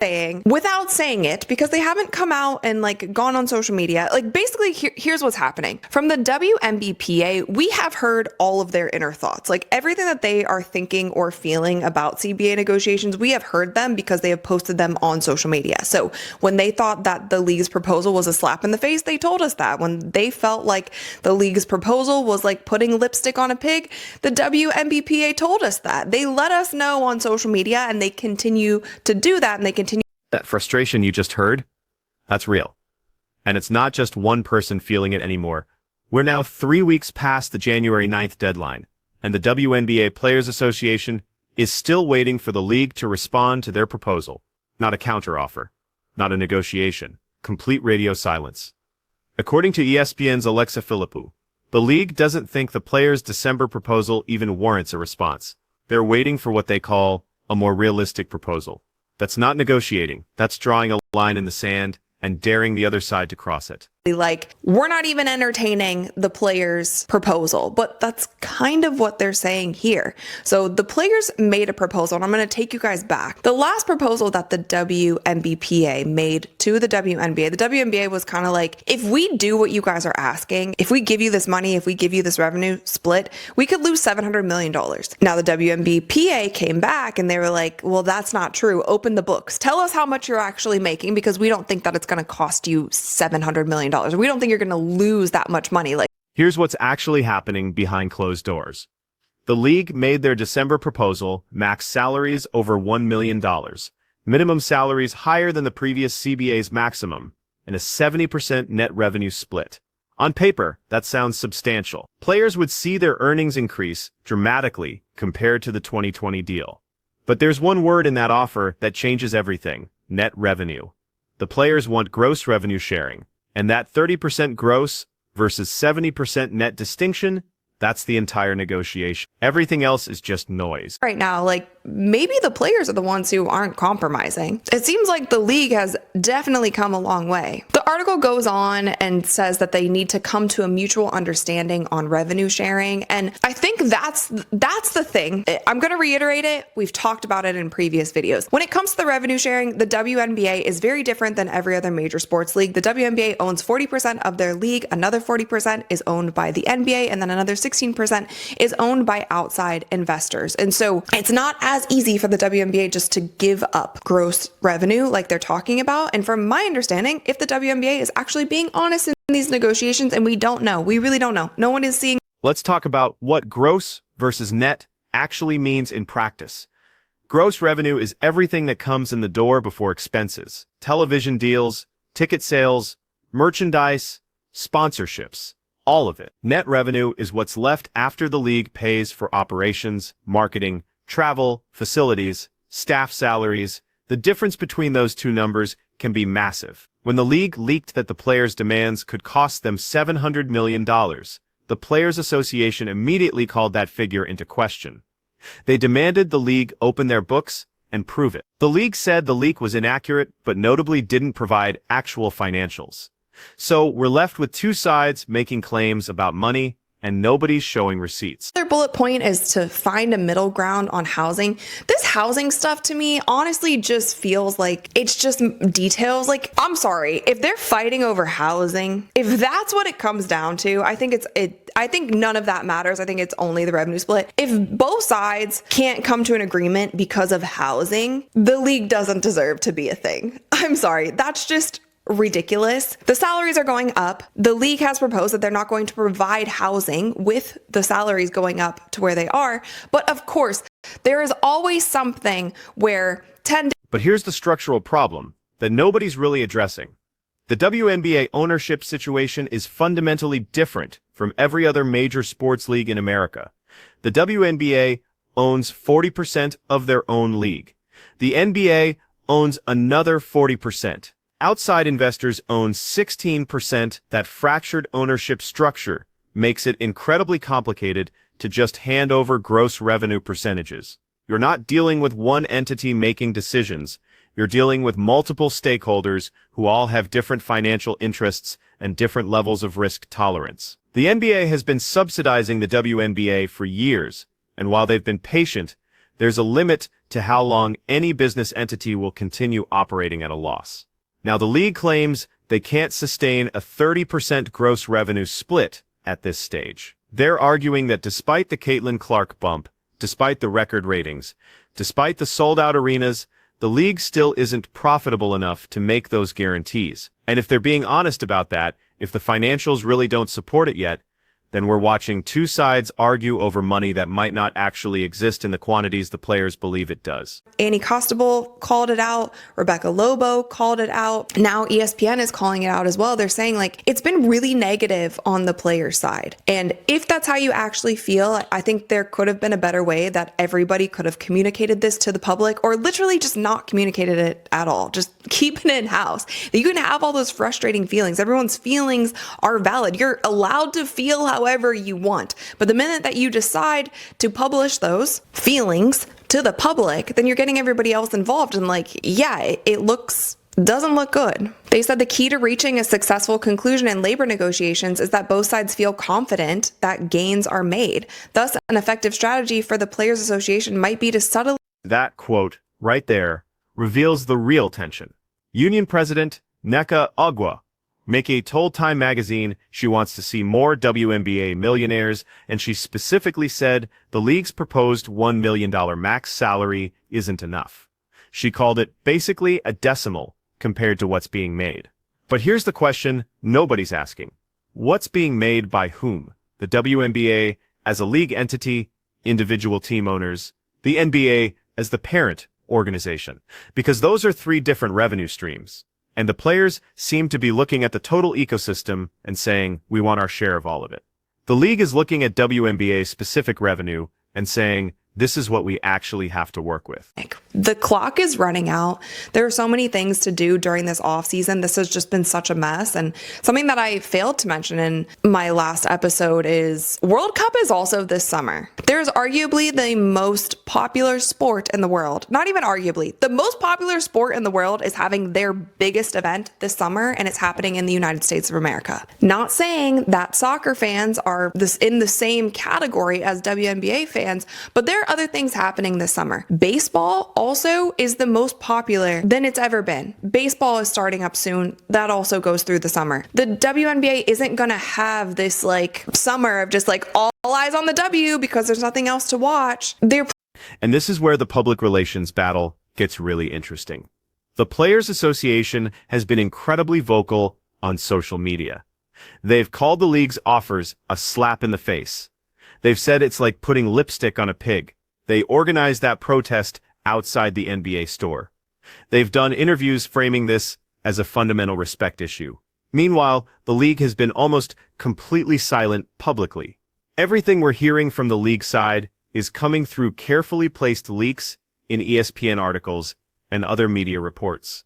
saying without saying it, because they haven't come out and like gone on social media. Like basically here's what's happening. From the WNBPA, we have heard all of their inner thoughts. Like everything that they are thinking or feeling about CBA negotiations, we have heard them because they have posted them on social media. So when they thought that the league's proposal was a slap in the face, they told us that. When they felt like the league's proposal was like putting lipstick on a pig, the WNBPA told us that. They let us know on social media, and they continue to do that, and they continue. That frustration you just heard, that's real. And it's not just one person feeling it anymore. We're now 3 weeks past the January 9th deadline, and the WNBA Players Association is still waiting for the league to respond to their proposal. Not a counteroffer, not a negotiation, complete radio silence. According to ESPN's Alexa Philippou, the league doesn't think the players' December proposal even warrants a response. They're waiting for what they call a more realistic proposal. That's not negotiating. That's drawing a line in the sand and daring the other side to cross it. Like, we're not even entertaining the players' proposal, but that's kind of what they're saying here. So the players made a proposal, and I'm going to take you guys back. The last proposal that the WNBPA made to the WNBA was kind of like, if we do what you guys are asking, if we give you this money, if we give you this revenue split, we could lose $700 million. Now the WNBPA came back and they were like, well, that's not true. Open the books. Tell us how much you're actually making, because we don't think that it's going to cost you $700 million. We don't think you're going to lose that much money. Like, here's what's actually happening behind closed doors. The league made their December proposal max salaries over $1 million, minimum salaries higher than the previous CBA's maximum, and a 70% net revenue split. On paper, that sounds substantial. Players would see their earnings increase dramatically compared to the 2020 deal. But there's one word in that offer that changes everything: net revenue. The players want gross revenue sharing. And that 30% gross versus 70% net distinction, that's the entire negotiation. Everything else is just noise. Right now, like, maybe the players are the ones who aren't compromising. It seems like the league has definitely come a long way. The article goes on and says that they need to come to a mutual understanding on revenue sharing. And I think that's the thing. I'm going to reiterate it. We've talked about it in previous videos. When it comes to the revenue sharing, the WNBA is very different than every other major sports league. The WNBA owns 40% of their league. Another 40% is owned by the NBA, and then another 16% is owned by outside investors. And so it's not as easy for the WNBA just to give up gross revenue like they're talking about. And from my understanding, if the WNBA is actually being honest in these negotiations, and we don't know, we really don't know. No one is seeing. Let's talk about what gross versus net actually means in practice. Gross revenue is everything that comes in the door before expenses: television deals, ticket sales, merchandise, sponsorships. All of it. Net revenue is what's left after the league pays for operations, marketing, travel, facilities, staff salaries. The difference between those two numbers can be massive. When the league leaked that the players' demands could cost them $700 million, the Players Association immediately called that figure into question. They demanded the league open their books and prove it. The league said the leak was inaccurate, but notably didn't provide actual financials. So we're left with two sides making claims about money, and nobody's showing receipts. Their bullet point is to find a middle ground on housing. This housing stuff to me honestly just feels like it's just details. Like, I'm sorry, if they're fighting over housing, if that's what it comes down to, I think I think none of that matters. I think it's only the revenue split. If both sides can't come to an agreement because of housing, the league doesn't deserve to be a thing. I'm sorry, that's just ridiculous. The salaries are going up. The league has proposed that they're not going to provide housing with the salaries going up to where they are. But of course, there is always something where But here's the structural problem that nobody's really addressing. The WNBA ownership situation is fundamentally different from every other major sports league in America. The WNBA owns 40% of their own league. The NBA owns another 40%. Outside investors own 16%. That fractured ownership structure makes it incredibly complicated to just hand over gross revenue percentages. You're not dealing with one entity making decisions. You're dealing with multiple stakeholders who all have different financial interests and different levels of risk tolerance. The NBA has been subsidizing the WNBA for years, and while they've been patient, There's a limit to how long any business entity will continue operating at a loss. Now, the league claims they can't sustain a 30% gross revenue split at this stage. They're arguing that despite the Caitlin Clark bump, despite the record ratings, despite the sold-out arenas, the league still isn't profitable enough to make those guarantees. And if they're being honest about that, if the financials really don't support it yet, then we're watching two sides argue over money that might not actually exist in the quantities the players believe it does. Annie Costabile called it out. Rebecca Lobo called it out. Now ESPN is calling it out as well. They're saying like it's been really negative on the player side. And if that's how you actually feel, I think there could have been a better way that everybody could have communicated this to the public, or literally just not communicated it at all. Just keep it in-house. You can have all those frustrating feelings. Everyone's feelings are valid. You're allowed to feel however you want. But the minute that you decide to publish those feelings to the public, then you're getting everybody else involved. And like, yeah, it doesn't look good. They said the key to reaching a successful conclusion in labor negotiations is that both sides feel confident that gains are made. Thus, an effective strategy for the Players Association might be to subtly... That quote right there reveals the real tension. Union President Nneka Ogwa making told Time magazine she wants to see more WNBA millionaires, and she specifically said the league's proposed $1 million max salary isn't enough. She called it basically a decimal compared to what's being made. But here's the question nobody's asking. What's being made by whom? The WNBA as a league entity, individual team owners, the NBA as the parent organization? Because those are three different revenue streams. And the players seem to be looking at the total ecosystem and saying, we want our share of all of it. The league is looking at WNBA's specific revenue and saying, this is what we actually have to work with. The clock is running out. There are so many things to do during this off season. This has just been such a mess. And something that I failed to mention in my last episode is World Cup is also this summer. There's arguably the most popular sport in the world. Not even arguably. The most popular sport in the world is having their biggest event this summer, and it's happening in the United States of America. Not saying that soccer fans are in the same category as WNBA fans, but there are other things happening this summer. Baseball also is the most popular than it's ever been. Baseball is starting up soon. That also goes through the summer. The WNBA isn't going to have this like summer of just like all eyes on the W because there's nothing else to watch. And this is where the public relations battle gets really interesting. The Players Association has been incredibly vocal on social media. They've called the league's offers a slap in the face. They've said it's like putting lipstick on a pig. They organized that protest outside the NBA store. They've done interviews framing this as a fundamental respect issue. Meanwhile, the league has been almost completely silent publicly. Everything we're hearing from the league side is coming through carefully placed leaks in ESPN articles and other media reports.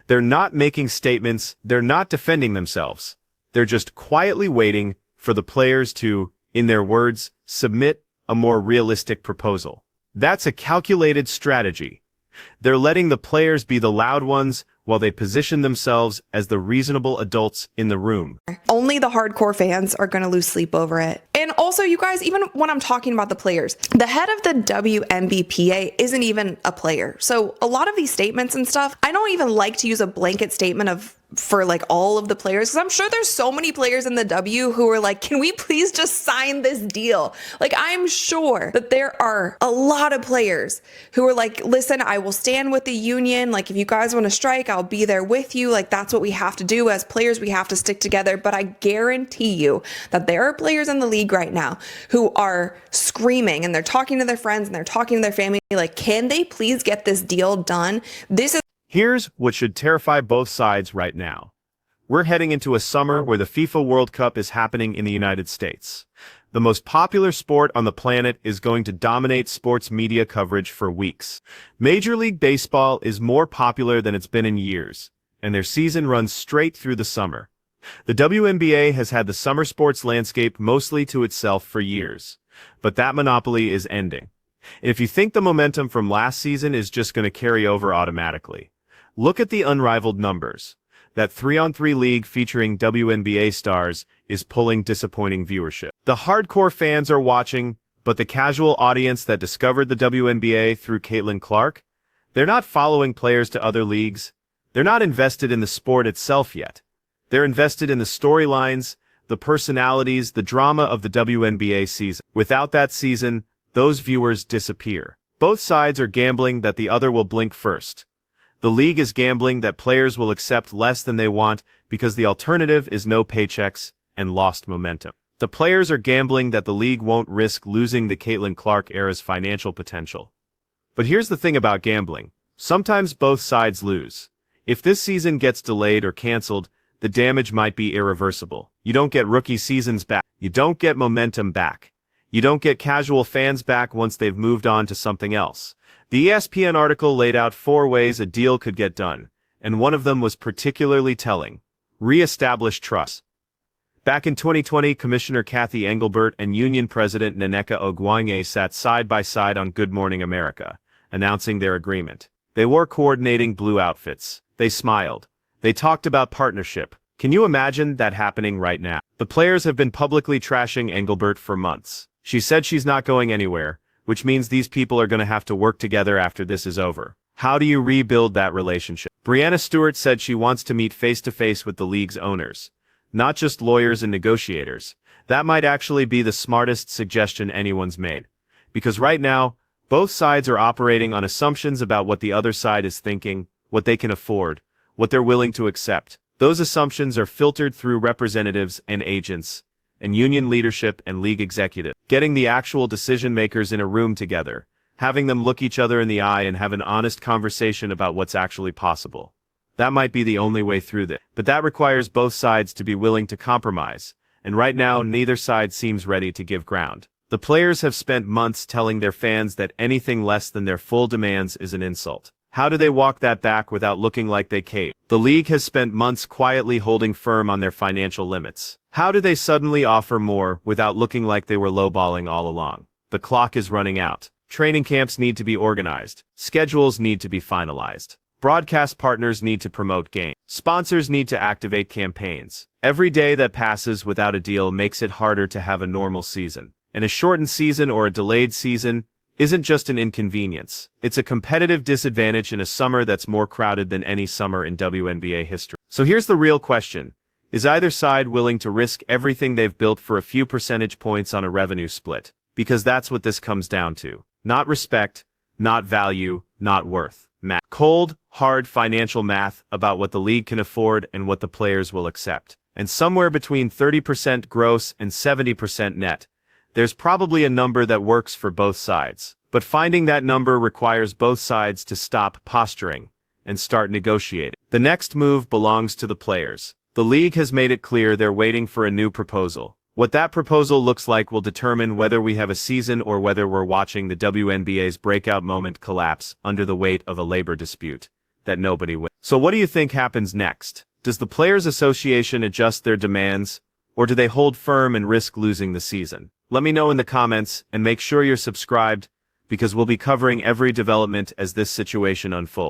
They're not making statements, they're not defending themselves. They're just quietly waiting for the players to, in their words, submit a more realistic proposal. That's a calculated strategy. They're letting the players be the loud ones while they position themselves as the reasonable adults in the room. Only the hardcore fans are going to lose sleep over it. And also, you guys, even when I'm talking about the players, the head of the WNBPA isn't even a player. So a lot of these statements and stuff, I don't even like to use a blanket statement for like all of the players, because I'm sure there's so many players in the W who are like, can we please just sign this deal? Like, I'm sure that there are a lot of players who are like, listen, I will stand with the union. Like, if you guys want to strike, I'll be there with you. Like, that's what we have to do as players. We have to stick together. But I guarantee you that there are players in the league right now who are screaming, and they're talking to their friends and they're talking to their family. Like, can they please get this deal done? Here's what should terrify both sides right now. We're heading into a summer where the FIFA World Cup is happening in the United States. The most popular sport on the planet is going to dominate sports media coverage for weeks. Major League Baseball is more popular than it's been in years, and their season runs straight through the summer. The WNBA has had the summer sports landscape mostly to itself for years, but that monopoly is ending. And if you think the momentum from last season is just going to carry over automatically, look at the unrivaled numbers. That 3-on-3 league featuring WNBA stars is pulling disappointing viewership. The hardcore fans are watching, But the casual audience that discovered the WNBA through Caitlin Clark, they're not following players to other leagues. They're not invested in the sport itself yet. They're invested in the storylines, the personalities, the drama of the WNBA season. Without that season, those viewers disappear. Both sides are gambling that the other will blink first. The league is gambling that players will accept less than they want because the alternative is no paychecks and lost momentum. The players are gambling that the league won't risk losing the Caitlin Clark era's financial potential. But here's the thing about gambling. Sometimes both sides lose. If this season gets delayed or canceled, the damage might be irreversible. You don't get rookie seasons back. You don't get momentum back. You don't get casual fans back once they've moved on to something else. The ESPN article laid out 4 ways a deal could get done, and one of them was particularly telling. Re-establish trust. Back in 2020, Commissioner Kathy Engelbert and Union President Nneka Ogwuanyi sat side by side on Good Morning America, announcing their agreement. They wore coordinating blue outfits. They smiled. They talked about partnership. Can you imagine that happening right now? The players have been publicly trashing Engelbert for months. She said she's not going anywhere, which means these people are going to have to work together after this is over. How do you rebuild that relationship? Breanna Stewart said she wants to meet face-to-face with the league's owners, not just lawyers and negotiators. That might actually be the smartest suggestion anyone's made. Because right now, both sides are operating on assumptions about what the other side is thinking, what they can afford, what they're willing to accept. Those assumptions are filtered through representatives and agents, and union leadership and league executives. Getting the actual decision makers in a room together, having them look each other in the eye and have an honest conversation about what's actually possible. That might be the only way through this. But that requires both sides to be willing to compromise, and right now neither side seems ready to give ground. The players have spent months telling their fans that anything less than their full demands is an insult. How do they walk that back without looking like they caved? The league has spent months quietly holding firm on their financial limits. How do they suddenly offer more without looking like they were lowballing all along? The clock is running out. Training camps need to be organized. Schedules need to be finalized. Broadcast partners need to promote games. Sponsors need to activate campaigns. Every day that passes without a deal makes it harder to have a normal season. And a shortened season or a delayed season isn't just an inconvenience. It's a competitive disadvantage in a summer that's more crowded than any summer in WNBA history. So here's the real question. Is either side willing to risk everything they've built for a few percentage points on a revenue split? Because that's what this comes down to. Not respect, not value, not worth. Math. Cold, hard financial math about what the league can afford and what the players will accept. And somewhere between 30% gross and 70% net, there's probably a number that works for both sides. But finding that number requires both sides to stop posturing and start negotiating. The next move belongs to the players. The league has made it clear they're waiting for a new proposal. What that proposal looks like will determine whether we have a season or whether we're watching the WNBA's breakout moment collapse under the weight of a labor dispute that nobody wins. So what do you think happens next? Does the Players Association adjust their demands, or do they hold firm and risk losing the season? Let me know in the comments, and make sure you're subscribed, because we'll be covering every development as this situation unfolds.